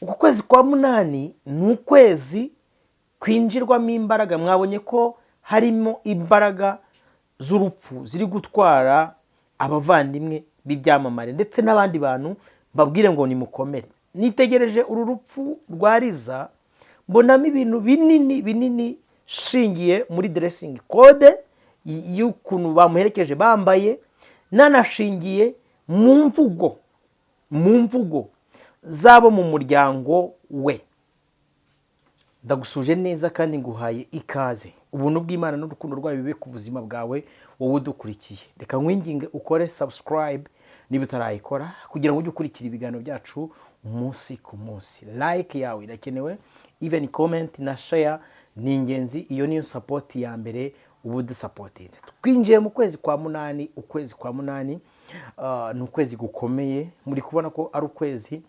uku kwezi kwa munani ni ukwezi kwinjirwamo imbaraga. Mwabonye ko harimo imbaraga z'urupfu ziri gutwara abavandimwe b'ibyamamare ndetse n'abandi bantu, babwire ngo nimukomere. Nitegereje uru rupfu rwa Liza, mbonamo ibintu binini binini shingiye muri dressing code y'ukuntu bamuherekeje bambaye, nanashingiye mu mvugo zabo mu muryango we. Ndagusuje neza kandi nguhaye ikaze. Ubuntu bw'Imana n'urukundo rwayo bibe ku buzima bwawe wowe udukurikiye. Reka nkwinginge ukore subscribe niba utarayikora, kugira ngo ujye ukurikira ibiganiro byacu umunsi ku munsi. Like yawe irakenewe, even comment na share ni ingenzi. Iyo niyo support ya mbere uba udusapotinze. Twinjiye mu kwezi kwa munani. Ukwezi kwa munani ni ukwezi gukomeye. Muri kubona ko ari ukwezi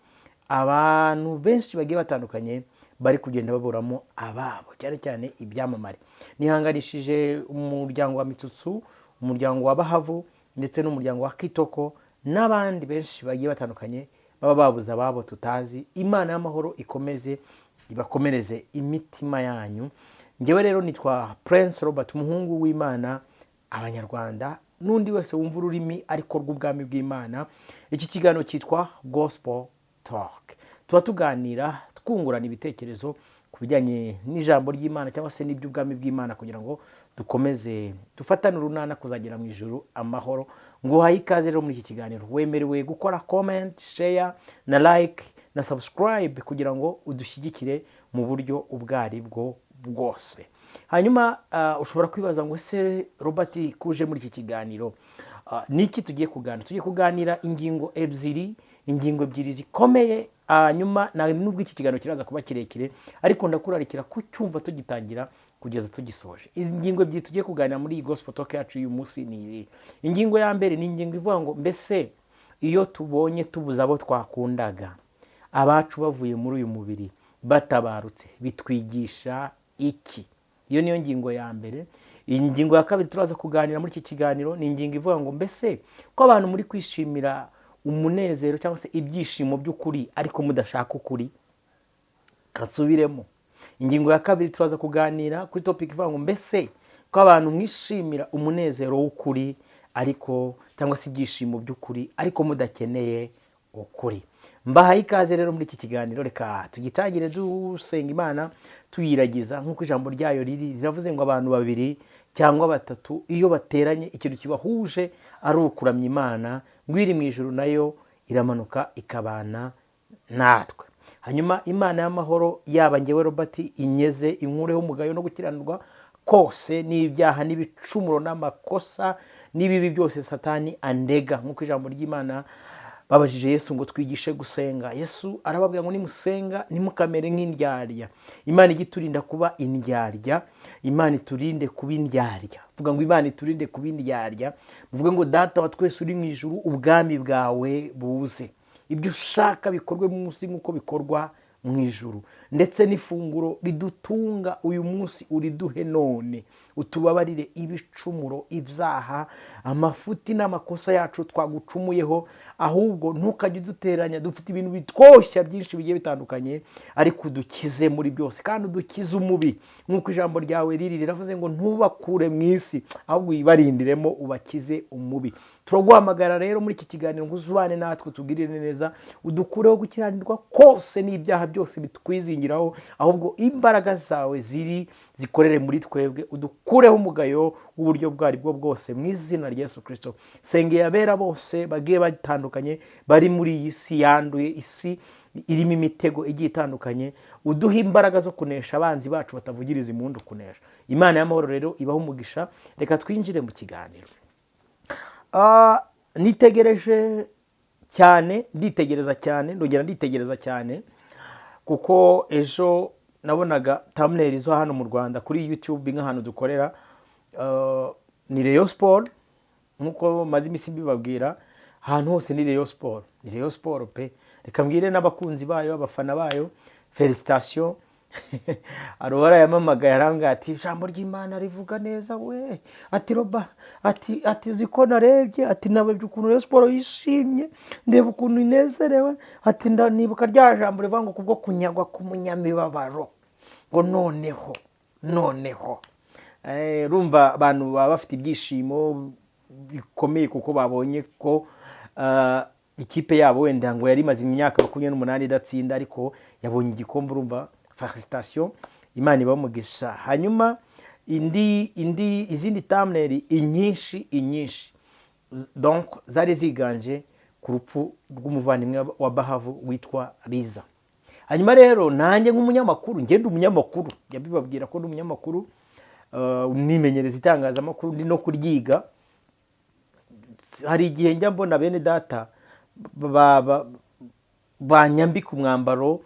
abantu benshi bagiye batandukanye bari kugenda baburamo ababo, cyane cyane ibyamamare. Nihanganishije umuryango wa Mitsutsu, umuryango wa Bahavu ndetse n'umuryango wa Kitoko n'abandi benshi bagiye batandukanye baba babuze ababo tutazi. Imana y'amahoro ikomeze ibakomereze imitima yanyu. Ngewe rero nitwa Prince Robert, umuhungu w'Imana, Abanyarwanda n'undi wese wumva ururimi ariko rw'ubwami bw'Imana. Iki kiganiro cyitwa Gospel Talk. Tuba tuganira twungurana ibitekerezo ku bijyanye n'ijambo ry'Imana cyangwa se n'iby'ubwami bw'Imana, kugira ngo dukomeze dufatane urunana kuzagera mu ijuru amahoro. Nguhaye ikaze rero muri iki kiganiro. Wemerewe gukora comment, share na like na subscribe kugira ngo udushyigikire mu buryo ubwo aribwo bwose. Hanyuma ushobora kwibaza ngo ese Robert kuje muri iki kiganiro niki tugiye kuganira? Tugiye kuganira ingingo ebyiri zikomeye. Hanyuma nubwo iki kiganiro kiraza kuba kirekire, ariko ndakurarikira kucyumva tugitangira kugeza tugisoje. Izi ngingo ebyiri tugiye kuganira muri iyi Gospel Talk yacu uyu munsi ni ingingo ya mbere. Ni ingingo ivuga ngo mbese iyo tubonye tubuza abo twakundaga, abacu bavuye muri uyu mubiri batabarutse, bitwigisha iki? Iyo niyo ngingo ya mbere. Ingingo ya kabiri turaza kuganira muri iki kiganiro ni ingingo ivuga ngo mbese ko abantu muri kwishimira umunezero cyangwa se ibyishimo by'ukuri ariko mudashaka ukuri. Kasubiremo. Ingingo ya kabiri turaza kuganira kuri topic ivuga ngo mbese ko abantu mwishimira umunezero w'ukuri ariko cyangwa se ibyishimo by'ukuri ariko mudakeneye ukuri. Mbahaye ikaze rero muri iki kiganiro. Reka tugitangire dusenga Imana, tuyiragiza nk'uko ijambo ryayo riravuze ngo abantu babiri cyangwa batatu iyo bateranye ikintu kibahuje ari ukuramya Imana, ngo iri mu ijuru nayo iramanuka ikabana natwe. Hanyuma Imana y'amahoro yaba ngewe Robert inyeze inkureho umugayo no gukiranirwa kose n'ibyaha n'ibicumuro n'amakosa n'ibibi byose Satani andega, nk'uko ijambo ry'Imana babajije Yesu ngo twigishe gusenga. Yesu arababwira ngo nimusenga ntimukamere nk'indyarya. Imana igiturinda kuba indyarya. Imana iturinde kuba indyarya. Vuga ngo Imana iturinde kuba indyarya. Muvuge ngo Data wa twese uri mu ijuru, ubwami bwawe buze, ibyo ushaka bikorwe munsi nk'uko bikorwa mu ijuru, ndetse n'ifunguro ridutunga uyu munsi uriduhe none. Utubabarire ibicumuro, ibyaha, amafuti n'amakosa yacu twagucumuyeho, ahubwo ntukajye uduteranya dufite ibintu bitwoshya byinshi bigiye bitandukanye, ariko udukize muri byose kandi udukize umubi, nk'uko ijambo ryawe riravuze ngo ntubakure mu isi ahubwo wibarindiremo ubakize umubi. Turaguhamagara rero muri iki kiganiro ngo uzubane natwe, utugirire neza, udukureho gukiranirwa kose n'ibyaha byose bitwizingiraho, ahubwo imbaraga zawe zikorere muri twebwe, udukureho umugayo w'uburyo bwari bwo bwose mu izina rya Yesu Kristo. Sengeye abera bose bagiye batandukanye bari muri iyi si yanduye, isi irimo imitego igiye itandukanye, uduha imbaraga zo kunesha abanzi bacu batavugiriza impundu kunesha. Imana y'amahoro rero ibaho umugisha. Reka twinjire mu kiganiro. Nitegereje cyane, nditegereza cyane kuko ejo nabonaga thumbnail zo hano mu Rwanda kuri YouTube nk'ahantu dukorera ni Rayon Sport, nkuko maze imisi mbibabwira, ahantu hose ni Rayon Sport, pe. Reka mbwire n'abakunzi bayo, abafana bayo, felicitation. aruhara yamamagaye arambwira ati ijambo ry'Imana rivuga neza we, ati roba, ati ziko narebye, ati nabebye ukuntu Rayon Sports yishimye, ndeba ukuntu inezerewe, ati nibuka rya jambo rivuga ngo kubwo kunyagwa k'umunyamibabaro, ngo noneho rumva abantu baba bafite ibyishimo bikomeye kuko babonye ko ikipe yabo wenda ngo yari imaze imyaka 28 idatsinda, ariko yabonye igikombe. Urumva felicitation, Imana ibamugisha. Hanyuma izindi thumbnail inyinshi donc zari ziganje ku rupfu rw'umuvandimwe wa Bahavu witwa Liza. Hanyuma rero nanjye nk'umunyamakuru, ngende umunyamakuru, yabibabwira ko ndi umunyamakuru, nimenyereza itangazamakuru, ndi no kuryiga. Hari igihe njya mbona bene data banyambika umwambaro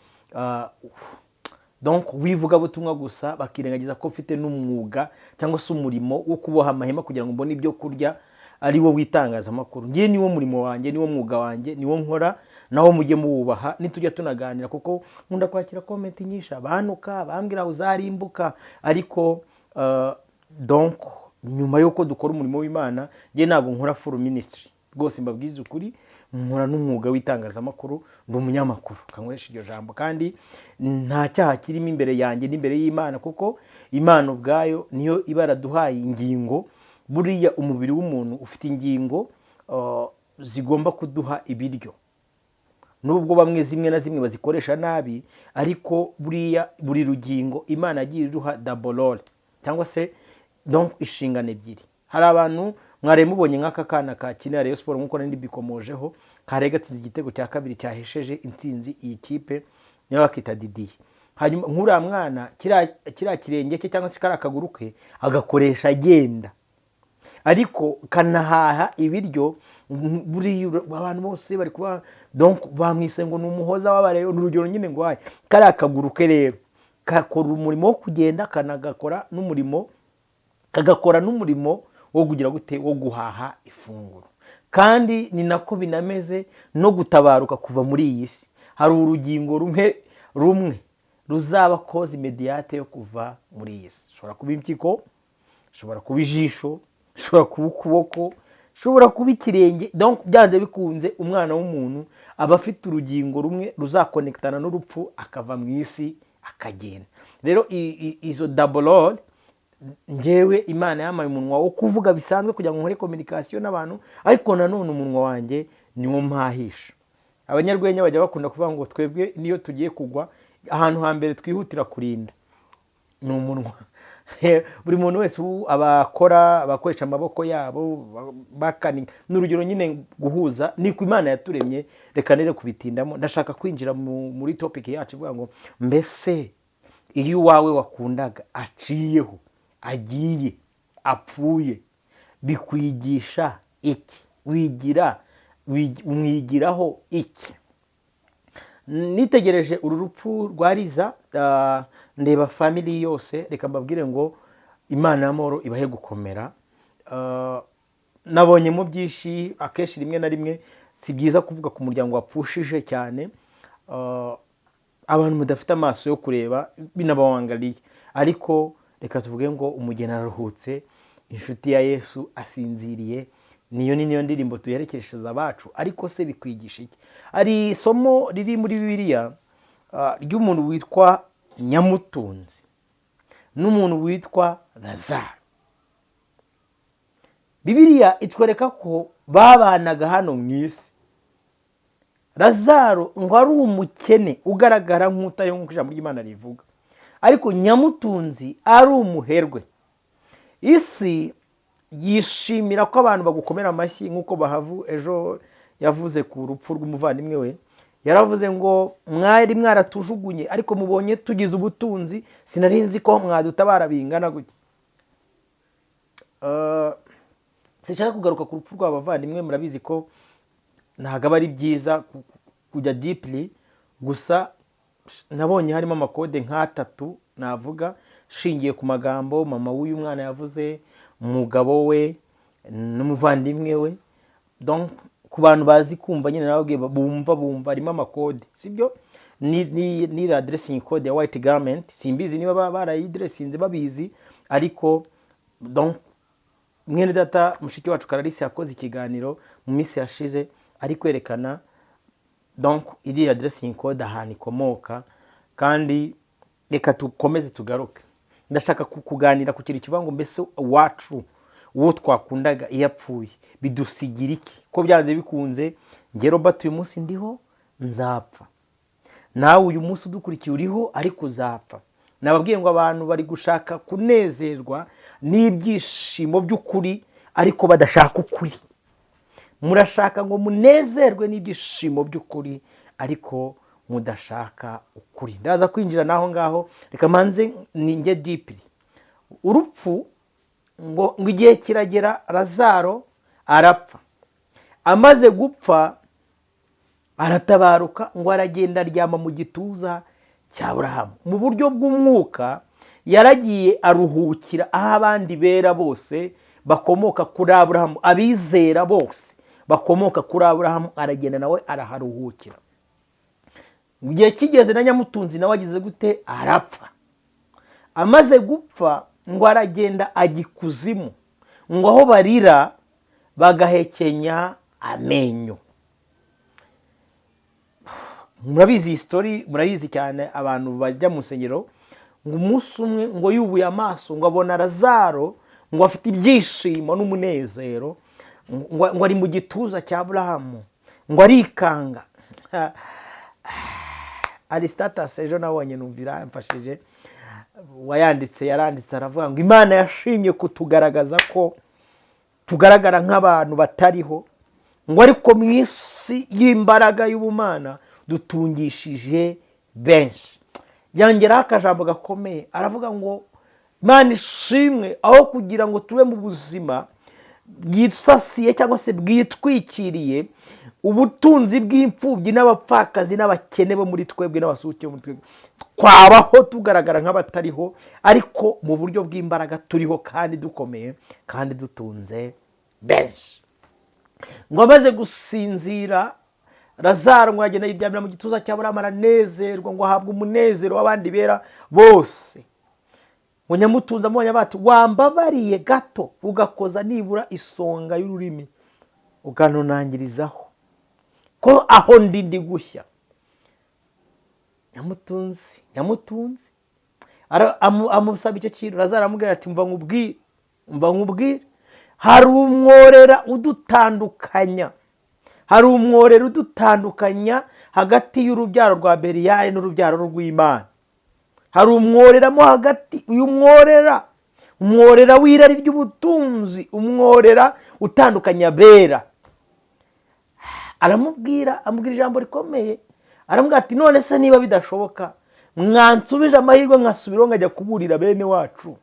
donc wivuga butumwa gusa, bakirengagiza ko mfite n'umwuga cyangwa se umurimo wo kuboha amahema kugira ngo mbone ibyo kurya, ari wo witangazamakuru. Ngiye niwo murimo wanjye, niwo mwuga wanjye, niwo nkora, nawo mujye muwubaha nitujya tunaganira, kuko nkunda kwakira comment nyinshi, abanuka bambwira uzarimbuka, ariko donc nyuma yuko dukora umurimo w'Imana, ngiye ntabwo nkora full ministry rwose, mbabwiza ukuri, nkora n'umwuga w'itangazamakuru, ndi umunyamakuru, kankoresha iryo jambo, kandi nta cyaha kirimo imbere yanjye n'imbere y'Imana, kuko Imana ubwayo niyo ibaraduhaye ingingo. Buriya umubiri w'umuntu ufite ingingo zigomba kuduha ibiryo, nubwo bamwe zimwe na zimwe bazikoresha nabi, ariko buriya buri rugingo Imana yagiye iruha double role, cyangwa se donc inshingano ebyiri. Hari abantu mware mubonye nk'aka kana ka kinira Rayon Sports nkuko nindi bikomojeho, kare gatsinze igitego cya kabiri cyahesheje intsinzi iyi kipe niyo bakita Didier. Hanyuma nkura mwana kira kirenge cye cyangwa se karakaguru ke agakoresha agenda, ariko kanahaha ibiryo. Buri abantu bose bari kuba donc bamwise ngo numuhoza w'abareyo, n'urugero nyine ngo haye karakaguru ke rero kakora umurimo wo kugenda, kanagakora n'umurimo wo kugira gute, wo guhaha ifunguro. Kandi ni nako binameze no gutabaruka kuva muri iyi si. Hari urugingo rumwe ruzaba cause immédiate yo kuva muri iyi si. Shobora kuba impyiko, shobora kuba ijisho, shobora kuba ukuboko, shobora kuba ikirenge. Donc byanze bikunze umwana w'umuntu aba afite urugingo rumwe ruzakonektana n'urupfu, akava mu isi akagenda. Rero izo double role, njyewe Imana yamaye umunwa wo kuvuga bisanzwe kugira ngo nkore communication n'abantu, ariko nanone umunwa wanjye niwo mpahisha. Abanyarwenya bajya bakunda kuvuga ngo twebwe niyo tugiye kugwa, ahantu hambere twihutira kurinda ni umunwa. Buri muntu wese abakoresha amaboko yabo bakani, n'urugero nyine guhuza niko Imana yaturemye. Reka nere kubitindamo, ndashaka kwinjira muri topic yacu ivuga ngo mbese iyo wawe wakundaga aciyeho, agiye, apfuye, bikwigisha iki? Umwigiraho iki? Nitegereje uru rupfu rwa Liza, ndeba family yose, reka mbabwire ngo Imana y'amahoro ibahe gukomera. Nabonye mu byinshi, akeshi rimwe na rimwe si byiza kuvuga ku muryango wapfushije cyane, abantu mudafite amaso yo kureba binabawangaliye, ariko reka tuvuge ngo umugeni araruhutse, inshuti ya Yesu asinziriye. Niyo ndirimbo tuyerekesheje abacu. Ariko se bikwigisha iki? Ari isomo riri muri Bibiliya ry'umuntu witwa Nyamutunzi n'umuntu witwa Lazaro. Bibiliya itwereka ko babanaga hano mu isi. Lazaro ngo ari umukene ugaragara nk'utayo nk'uko ijambo ry'Imana rivuga, ariko Nyamutunzi ari umuherwe. Isi yishimira ko abantu bagukomera amashyi, nk'uko Bahavu ejo yavuze ku rupfu rw'umuvandimwe we. Yaravuze ngo mwari mwaratujugunye, ariko mubonye tugize ubutunzi, sinari nzi ko mwadutabara bingana gutya. Sinshaka kugaruka ku rupfu rw'abavandimwe, murabizi ko ntago ari byiza kujya deeply, gusa nabonye harimo amakode nk'atatu navuga, shingiye ku magambo mama w'uyu mwana yavuze, umugabo we n'umuvandimwe we. Donc ku bantu bazi kumva nyine nababwiye bumva harimo amakode sibyo, ni addressing code ya white garment, simbizi niba barayideresinze babizi, ariko donc mwene data mushiki wacu Clarisse yakoze ikiganiro mu minsi yashize ari kwerekana donc iri addressing code ahantu ikomoka. Kandi reka tukomeze tugaruke, ndashaka kuganira ku kintu kivuga ngo mbese wacu uwo twakundaga iyo apfuye bidusigira iki, ko byanze bikunze nge Robert uyu munsi ndiho nzapfa, nawe uyu munsi udukurikiye uriho ariko uzapfa. Nababwiye ngo abantu bari gushaka kunezerwa n'ibyishimo by'ukuri ariko badashaka ukuri. Murashaka ngo munezerwe n'ibyishimo by'ukuri ariko mudashaka ukuri. Ndaza kwinjira naho ngaho, reka manze ninge deeply. Urupfu ngo igihe kiragera Lazaro arapfa, amaze gupfa aratabaruka ngo aragenda aryama mu gituza cya Aburahamu. Mu buryo bw'umwuka yaragiye aruhukira aho abandi bera bose bakomoka kuri Aburahamu, abizera bose bakomoka kuri Aburahamu, aragenda nawe araharuhukira. Mu gihe kigeze na Nyamutunzi nawe agize gute, arapfa. Amaze gupfa ngo aragenda ajya ikuzimu, ngo aho barira bagahekenya amenyo. Murabizi iyi story, murayizi cyane abantu bajya mu nsengero, ngo umunsi umwe ngo yubuye amaso ngo abona Lazaro ngo afite ibyishimo n'umunezero, ngo ari mu gituza cya Aburahamu, ngo arikanga. Aristatus ejo nabonye numvira yamfashije, yaranditse aravuga ngo Imana yashimye kutugaragaza ko tugaragara nk'abantu batariho, ngo ariko mu isi y'imbaraga y'ubumana dutungishije benshi. Yongeraho akajambo gakomeye aravuga ngo Imana ishimwe aho kugira ngo tube mu buzima bwitwasiye cyangwa se bwitwikiriye ubutunzi bw'imfubyi n'abapfakazi n'abakene bo muri twebwe n'abasuhuke muri twebwe, twabaho tugaragara nk'abatariho ariko mu buryo bw'imbaraga turiho kandi dukomeye kandi dutunze benshi. Ngo amaze gusinzira Lazaro ngo agenda yiryamira mu gituza cya Aburahamu aranezerwa, ngo ahabwa umunezero w'abandi bera bose. Ngo Nyamutunzi amubonye bati wambabariye gato ugakoza nibura isonga y'ururimi ukanonangirizaho ko aho ndi gushya. Nyamutunzi amusaba icyo kintu. Lazaro aramubwira ati mva nkubwire, hari umworera udutandukanya hagati y'urubyaro rwa Beliyali n'urubyaro rw'Imana. Hari umworeramo hagati, uyu umworera w'irari ry'ubutunzi, umworera utandukanya bera. amubwira ijambo rikomeye, aramubwira ati none se niba bidashoboka mwansubije amahirwe nkasubiraho nkajya kuburira bene wacu,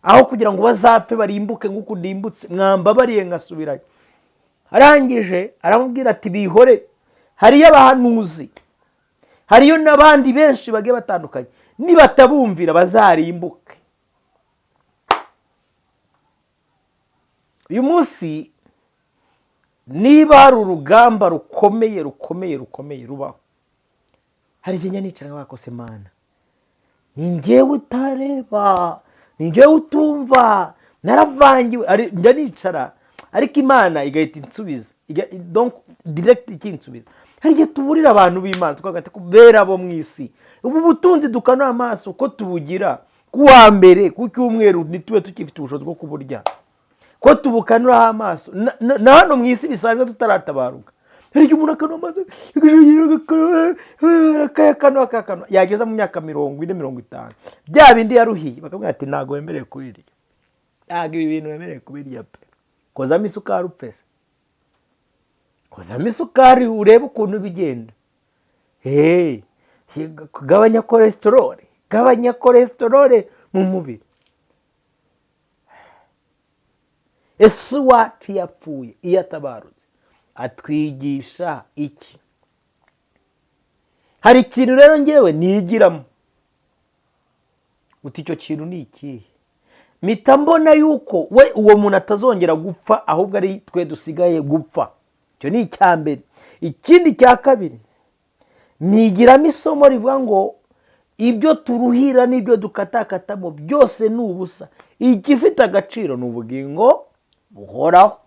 aho kugira ngo bazapfe barimbuke nk'uko ndimbutse, mwambabariye nkasubirayo. Arangije aramubwira ati bihore, hariyo abahanuzi, hariyo n'abandi benshi bagiye batandukanye, nibatabumvira bazarimbuke. Uyu munsi niba hari urugamba rukomeye rubaho, hari igihe nicara nk'abakose Mana, ni njyewe utareba, ni njyewe utumva, naravangiwe, njya nicara ariko Imana igahita insubiza, donc direct ikinsubiza. Hari igihe tuburira abantu b'Imana tukavuga ati kubera bo mu isi ubu butunzi dukanuye amaso ko tubugira kuwa mbere ku cyumweru ntitube tukifite ubushobozi bwo kuburya, ko tubukanuraho amaso na hano mu isi bisanzwe tutaratabaruka. Hari igihe umuntu akanuye amaso akayakanu yageza mu myaka 40-50, bya bindi yaruhiye bakavuga ati ntago wemerewe kubirya, ntago ibi bintu wemerewe kubirya pe, kozamo isukari upese, kozamo isukari urebe ukuntu bigenda. Gabanya cholesterol mu mubiri. Ese wacu yapfuye iyo atabarutse atwigisha iki? Hari ikintu rero ngewe nigiramo, uti icyo kintu ni ikihe? Mpita mbona yuko we uwo muntu atazongera gupfa, ahubwo ari twe dusigaye gupfa. icyo ni icya mbere. Ikindi cya kabiri, nigiramo isomo rivuga ngo ibyo turuhira n'ibyo dukatakatamo byose ni ubusa, igifite agaciro ni ubugingo buhoraho.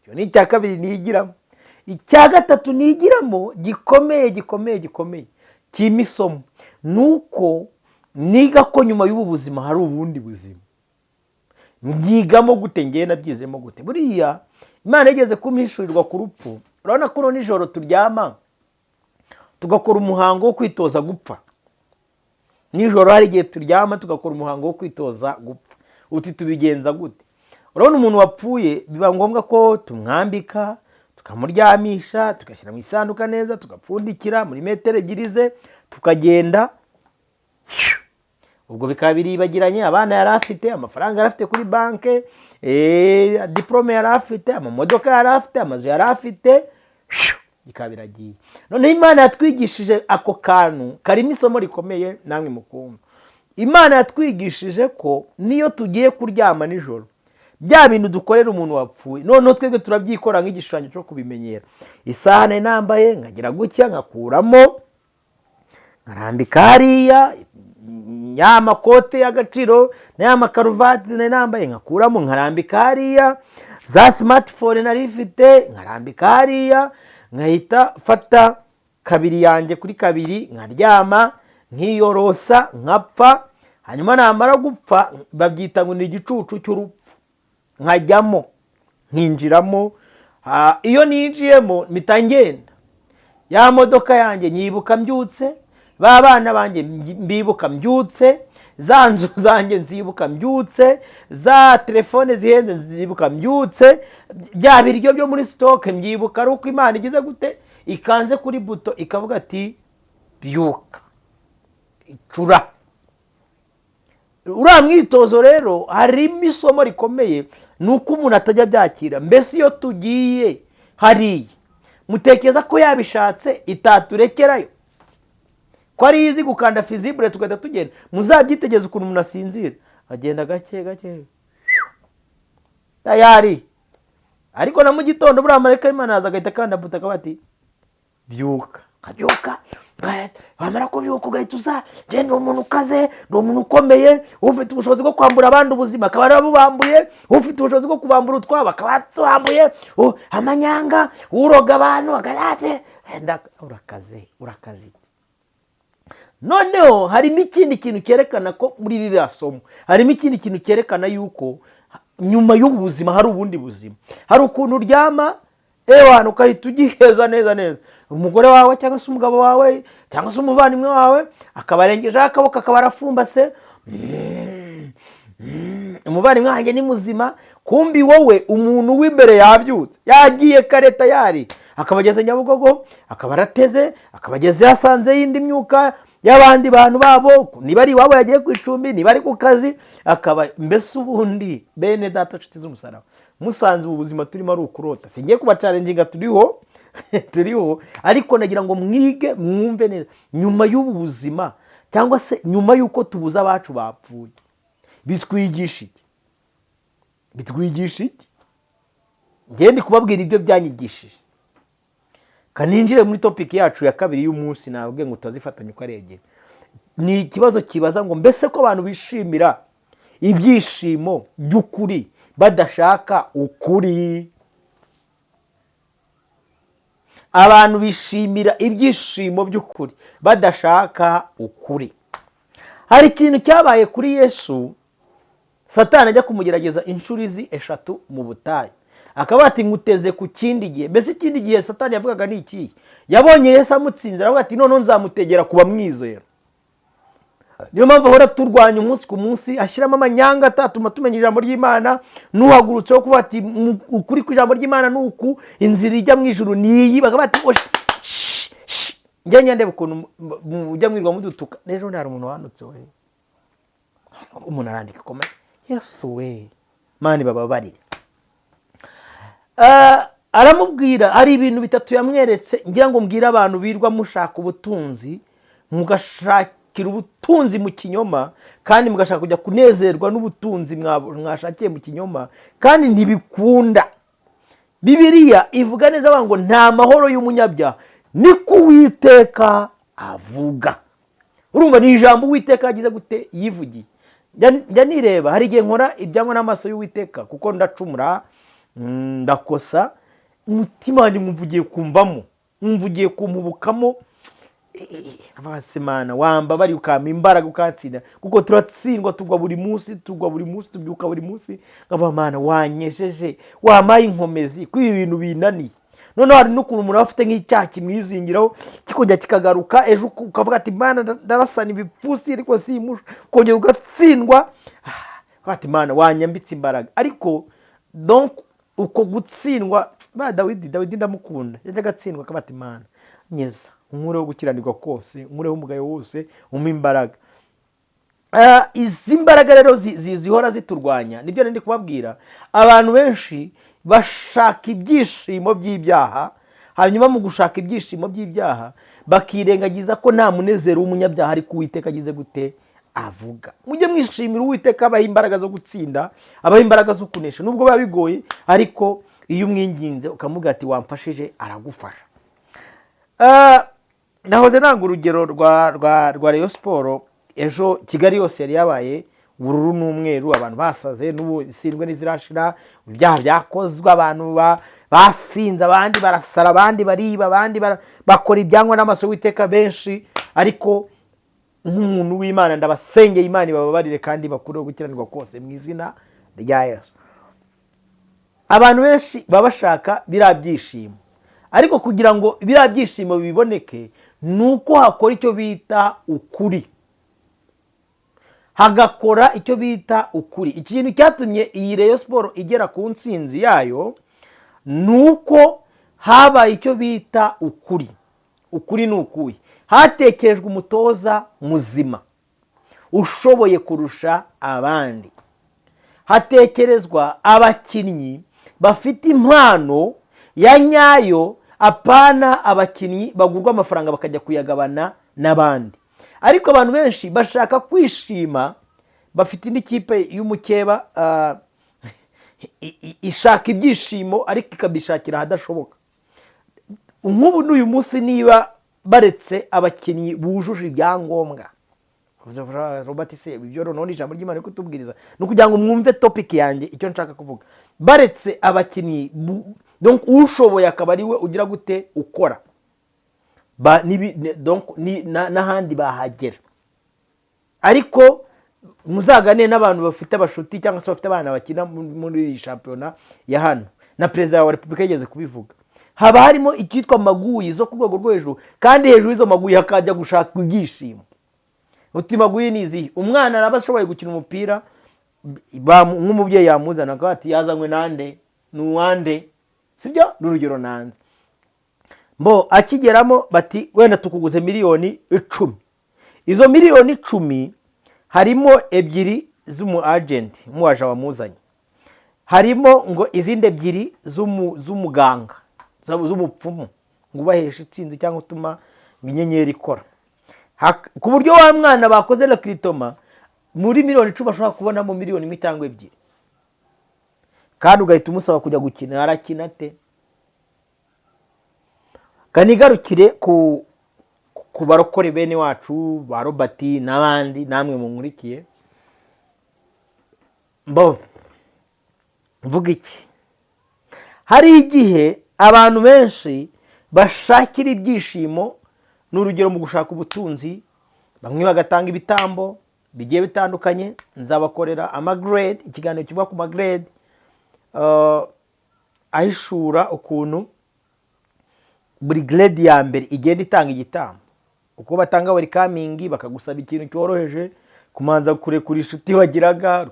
icyo ni icya kabiri nigiramo. icya gatatu nigiramo gikomeye kirimo isomo, ni uko niga ko nyuma y'ubu buzima hari ubundi buzima. mbyigamo gute? ngewe nabyizemo gute? buriya Imana igeze kumpishurirwa ku rupfu. urabona ko nijoro turyama tugakora umuhango wo kwitoza gupfa. nijoro hari igihe turyama tugakora umuhango wo kwitoza gupfa. uti tubigenza gute? urabona umuntu wapfuye biba ngombwa ko tumwambika, tukamuryamisha, tugashyira mu isanduka neza, tugapfundikira muri metero ebyiri ze, tukagenda. ubwo bikaba biribagiranye, abana yari afite, amafaranga yari afite kuri banke, diplome yari afite, amamodoka yari afite, amazu yari afite, bikaba biragiye. noneho Imana yatwigishije ako kantu karimo isomo rikomeye, namwe mukumva. Imana yatwigishije ko niyo tugiye kuryama nijoro, bya bintu dukorera umuntu wapfuye, noneho twebwe turabyikora nk'igishushanyo cyo kubimenyera. isaha nari nambaye nkagira gutya, nkakuramo, nkarambika hariya, ya makote y'agaciro n'aya makaruvati nari nambaye nkakuramo, nkarambika hariya, za smartphone nari ifite nkarambika hariya, nkahita fata kabiri yanjye kuri kabiri, nkaryama, nkiyorosa, nkapfa. hanyuma namara gupfa babyita ngo ni igicucu cy'urupfu, nkajyamo, nkinjiramo. iyo ninjiyemo mpita ngenda, ya modoka yanjye nyibuka mbyutse, ba bana banjye mbibuka mbyutse, za nzu zanjye nzibuka mbyutse, za telefone zihenze nzibuka mbyutse, bya biryo byo muri stoke mbyibuka. ari uko Imana igize gute, ikanze kuri buto ikavuga ati byuka, icura. uriya mwitozo rero harimo isomo rikomeye, ni uko umuntu atajya byakira. mbese iyo tugiye hariya, mutekereza ko yabishatse itaturekerayo? ko ari izi gukanda fizibure tugahita tugenda? muzabyitegeze ukuntu umuntu asinzira, agenda gake gake tayari. ariko na mu gitondo buriya marayika w'Imana yaza agahita akanda buto akavuga ati byuka. kabyuka, wamara kubyuka ugahita uza, njye ni umuntu ukaze, ni umuntu ukomeye, ufite ubushobozi bwo kwambura abandi ubuzima akaba arabubambuye, ufite ubushobozi bwo kubambura utwabo akaba atuhambuye, amanyanga, uroga abantu agarate, urakaze. noneho harimo ikindi kintu cyerekana ko muri ririya somo, harimo ikindi kintu cyerekana yuko nyuma y'ubu buzima hari ubundi buzima. hari ukuntu uryama ewana ukahita ugiheza neza, umugore wawe cyangwa se umugabo wawe cyangwa se umuvandimwe wawe akaba arengejeho akaboko, akaba arafumbase, umuvandimwe wanjye ni muzima, kumbi wowe umuntu w'imbere yabyutse, yagiye kare tayari, akaba ageze Nyabugogo, akaba arateze, akaba ageze yasanze y'indi myuka y'abandi bantu babo, niba ari iwabo yagiye ku icumbi, niba ari ku kazi, akaba mbese ubundi bene data nshuti z'umusaraba, musanze ubu buzima turimo ari ukurota. singiye kubacalenjinga, turiho, ariko nagira ngo mwige mwumve neza, nyuma y'ubu buzima cyangwa se nyuma y'uko tubuze abacu bapfuye, bitwigisha iki? ngiye ndi kubabwira ibyo byanyigishije. kaninjire muri topic yacu ya kabiri y'umunsi, nabwe ngo utazifatanya uko aregera. ni ikibazo kibaza ngo mbese ko abantu bishimira ibyishimo by'ukuri badashaka ukuri? abantu bishimira ibyishimo by'ukuri badashaka ukuri. hari ikintu cyabaye kuri Yesu, Satani ajya kumugerageza inshuro izi 3 mu butayu, akaba ati nguteze ku kindi gihe. mbese ikindi gihe Satani yavugaga ni iki? yabonye Yesu amutsinze, aravuga ati none nzamutegera kuba mwizera. niyo mpamvu ahora turwanya umunsi ku munsi, ashyiramo amanyanga atatuma tumenya ijambo ry'Imana, n'uhagurutseho kuvuga ati ukuri kw'ijambo ry'Imana nuku, inzira ijya mu ijuru niyi. bakaba bati njye ndeba ukuntu ujya mwirwa mudutuka. rero nari umuntu wandutse we, umuntu arandika koma Yesu we, Mani bababarire. aramubwira hari ibintu bitatu yamweretse, ngira ngo mbwira abantu birwa mushaka ubutunzi, mugashakira ubutunzi mu kinyoma, kandi mugashaka kujya kunezerwa n'ubutunzi mwashakiye mu kinyoma, kandi ntibikunda. Bibiliya ivuga neza ngo nta mahoro y'umunyabyaha niko Uwiteka avuga. Urumva ni ijambo Uwiteka yagize gute yivugiye. Njya nireba hari igihe nkora ibyangwa n'amaso y'Uwiteka kuko ndacumura ndakosa, umutima wanjye mwumvugiye kumvamo, mwumvugiye kumubukamo. Abasemana wamba bari ukama imbaraga ukatsinda kuko turatsindwa, tugwa buri munsi tubyuka buri munsi. Ngabamana wanyejeje wamaye inkomezi ko ibi bintu binaniye. None hari n'ukuntu umuntu afite nk'icyaha kimwizingiraho kikongera kikagaruka, ejo ukavuga ati Mana ndarasana ibipfusi ariko simusha, kongera ugatsindwa. Ati Mana wanyambitse imbaraga. Ariko donc uko gutsindwa ba Dawidi ndamukunda, yajyaga atsindwa akaba ati Mana nyeza unkureho gukiranirwa kose, unkureho umugayo wose, umpe imbaraga. Izi mbaraga rero zihora ziturwanya, nibyo ndi kubabwira. Abantu benshi bashaka ibyishimo by'ibyaha, hanyuma mu gushaka ibyishimo by'ibyaha bakirengagiza ko nta munezero w'umunyabyaha ariko Uwiteka agize gute avuga. Mujye mwishimira Uwiteka abaha imbaraga zo gutsinda, abaha imbaraga zo kunesha nubwo biba bigoye, ariko iyo umwinginze ukamubwira ati wamfashije aragufasha. Nahoze nanga urugero rwa Rayon Sport. Ejo Kigali yose yari yabaye ubururu n'umweru, abantu basaze n'ubu isindwe n'izirashira, ibyaha byakozwe, abantu basinze, abandi barasara, abandi bariba, abandi bakora ibyangwa n'amaso y'Uwiteka benshi. Ariko nk'umuntu w'Imana ndabasengeye Imana ibababarire kandi bakureho gukiranirwa kose mu izina rya Yesu. Abantu benshi baba bashaka biriya byishimo, ariko kugira ngo biriya byishimo biboneke nuko hakora icyo bita ukuri, hagakora icyo bita ukuri. Ikintu cyatumye iyi Rayon Sport igera ku ntsinzi yayo nuko habaye icyo bita ukuri. Ukuri ni ukuye, hatekerejwe umutoza muzima ushoboye kurusha abandi, hatekerezwa abakinnyi bafite impano ya nyayo, apana abakinnyi bagurwa amafaranga bakajya kuyagabana n'abandi. Ariko abantu benshi bashaka kwishima, bafite indi kipe y'umukeba ishaka ibyishimo ariko ikabishakira ahadashoboka. Nk'ubu n'uyu munsi niba baretse abakinnyi bujuje ibyangombwa, Robert se ibyo none ijambo ry'Imana kutubwiriza no kugira ngo mwumve topic yanjye icyo nshaka kuvuga. Baretse abakinnyi donc ushoboye akaba ari we ugira gute ukora donc n'ahandi bahagera. Ariko muzagane n'abantu bafite abashuti cyangwa se bafite abana bakina muri shampiyona ya hano, na Perezida wa Repubulika yigeze kubivuga, haba harimo icyitwa maguyi zo ku rwego rwo hejuru, kandi hejuru y'izo maguyi hakajya gushaka ibyishimo. Uti maguyi ni izihe? Umwana araba ashoboye gukina umupira, nk'umubyeyi yamuzana akaba ati yazanywe nande nuwande, sibyo? N'urugero nanze mbo akigeramo bati wenda tukuguze miliyoni 10. Izo miliyoni 10 harimo ebyiri z'umu agent muwaje wamuzanye, harimo ngo izindi ebyiri z'umuganga z'umupfumu ngo ubaheshe itsinzi cyangwa utuma inyenyeri ikora, ku buryo wa mwana bakoze la Critoma muri miliyoni 10 ashobora kubonamo miliyoni 1 cyangwa 2, kandi ugahita umusaba kujya gukina. Arakina te? Kanigarukire ku barokore bene wacu ba Robert n'abandi namwe munkurikiye. Mbo mvuga iki? Hari igihe abantu benshi bashakira ibyishimo, n'urugero mu gushaka ubutunzi, bamwe bagatanga ibitambo bigiye bitandukanye. Nzabakorera amagrade, ikiganiro kivuga ku magrade ahishura ukuntu buri grade ya mbere igenda itanga igitambo. Uko batanga welcoming bakagusaba ikintu cyoroheje, kumanza kurekura inshuti wagiraga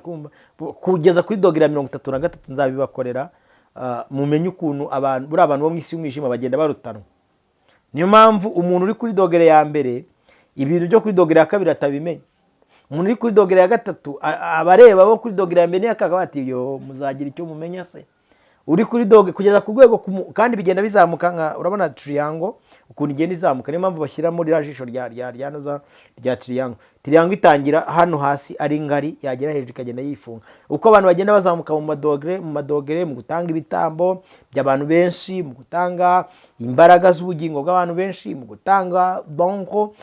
kugeza kuri dogera 33 nzabibakorera. Mumenye ukuntu abantu buri abantu bo mwisi y'umwijima bagenda barutanwa. Niyo mpamvu umuntu uri kuri dogere ya mbere ibintu byo kuri dogere ya kabiri atabimenye. Umuntu uri kuri dogere ya gatatu abareba bo kuri dogere ya mbere yakaka bati yo muzagira icyo mumenya se. Uri kuri dogere kugeza ku rwego kandi bigenda bizamuka, nka urabona triangle ukuntu igenda izamuka. Niyo mpamvu bashyiramo rya jisho rya triangle itangira hano hasi ari ngari, yagera hejuru ikagenda yifunga. Uko abantu bagenda bazamuka mu madogere mu gutanga ibitambo by'abantu benshi, mu gutanga imbaraga z'ubugingo bw'abantu benshi, mu gutanga donko,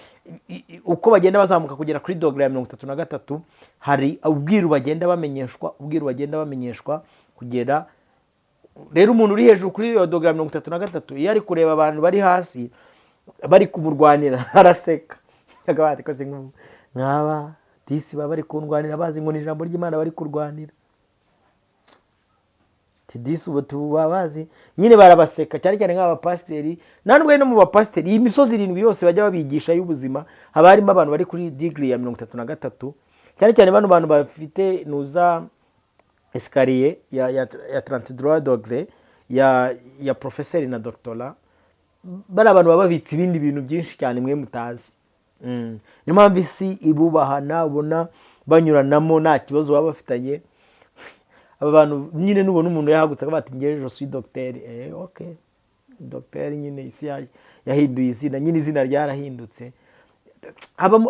uko bagenda bazamuka kugera kuri dogere ya 33, hari ubwiru bagenda bamenyeshwa kugera. Rero umuntu uri hejuru kuri iyo dogere ya 33, iyo ari kureba abantu bari hasi bari kumurwanira araseka, akabati kose nk'aba disi baba bari kundwanira bazi ngo ni ijambo ry'Imana bari kurwanira. Disi ubu tubabazi nyine barabaseka, cyane cyane nk'abapasiteri. Nandwe no mu bapasiteri iyi misozi 7 yose bajya babigisha y'ubuzima, haba harimo abantu bari kuri degree ya 33, cyane cyane bano bantu bafite nuza escalier ya 33 degree ya professeur na doctorat. Bari abantu baba babitse ibindi bintu byinshi cyane mwe mutazi. Ni mpamvu isi ibubahana, ubona banyuranamo nta kibazo baba bafitanye. Aba bantu nyine nubona umuntu yahagutse akabati ngeje je suis docteur, okay, docteur nyine isi yahinduye izina, nyine izina ryarahindutse.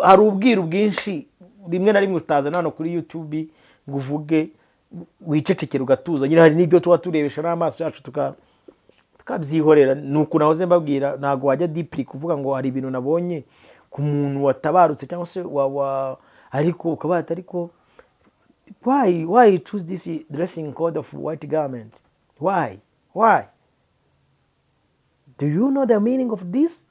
Hari ubwiru bwinshi rimwe na rimwe utaza hano kuri YouTube ngo uvuge wicecekera ugatuza. Nyine hari n'ibyo tuba turebesha n'amaso yacu tukabyihorera. Nuko nahoze mbabwira, ntago wajya deeply kuvuga ngo hari ibintu nabonye ku muntu watabarutse cyangwa se ariko ukabata, ariko why you choose this dressing code of white garment? Why do you know the meaning of this?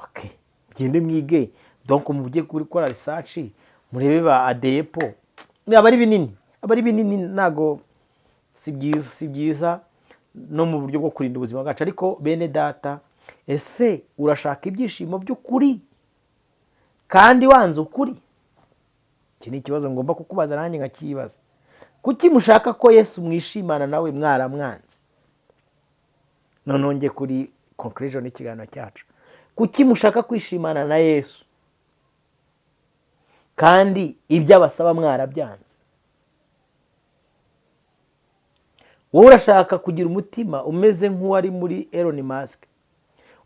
Okay, gende mwige. Donc mujye kuri kora research, murebe ba adepo abari binini nago si byiza no mu buryo bwo kurinda ubuzima bwacu. Ariko bene data, ese urashaka ibyishimo by'ukuri kandi wanze ukuri? Iki ni ikibazo ngomba kukubaza nanjye nkakibaza. Kuki mushaka ko Yesu mwishimana nawe mwaramwanze? Nononge kuri conclusion y'ikiganiro cyacu. Kuki mushaka kwishimana na Yesu kandi ibyo abasaba mwarabyanze? Wowe urashaka kugira umutima umeze nk'uwari muri Elon Musk,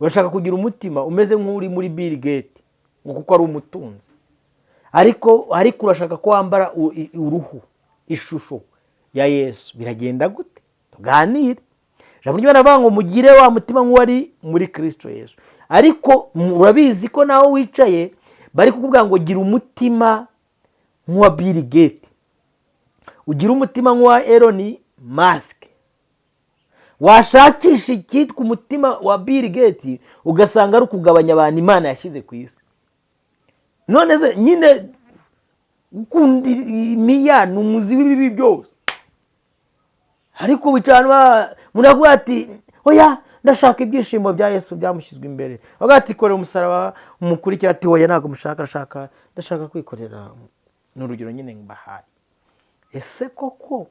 urashaka kugira umutima umeze nk'uri muri Bill Gates ngo kuko ari umutunzi, ariko urashaka ko wambara uruhu ishusho ya Yesu. Biragenda gute? Tuganire. Jambo ry'Imana avuga ngo mugire wa mutima nk'uwari muri Kristo Yesu. Ariko urabizi ko nawe wicaye bari kukubwira ngo gira umutima nk'uwa Bill Gates, ugira umutima nk'uwa Elon Musk. Washakisha icyitwa umutima wa Bill Gates ugasanga ari ukugabanya abantu Imana yashyize ku isi. None se nyine ukundi imiya n'umuzi w'ibibi byose, ariko wicara muravuga ati oya ndashaka ibyishimo bya Yesu byamushyizwe imbere. Bagati korera umusaraba umukurikira ati oya ntago mushaka ndashaka kwikorera. N'urugero nyine mbahaye. Ese koko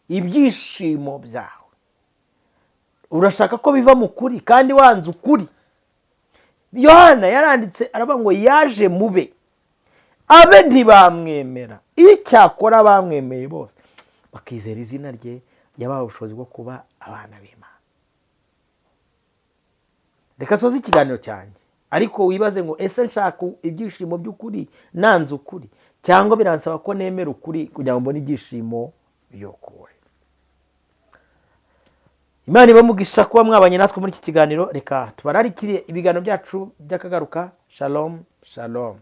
ibyishimo byawe urashaka ko biva mu kuri kandi wanze ukuri? Yohana yaranditse aravuga ngo yaje mube abe ntibamwemera, icyakora bamwemeye bose bakizera izina rye yabaha ubushobozi bwo kuba abana b'Imana. Reka soze ikiganiro cyanjye, ariko wibaze ngo ese nshaka ibyishimo by'ukuri nanze ukuri, cyangwa biransaba ko nemera ukuri kugira ngo mbone ibyishimo by'ukuri? Imana ibamugisha kuba mwabanye natwe muri iki kiganiro. Reka tubararikire ibiganiro byacu by'akagaruka. Shalom shalom.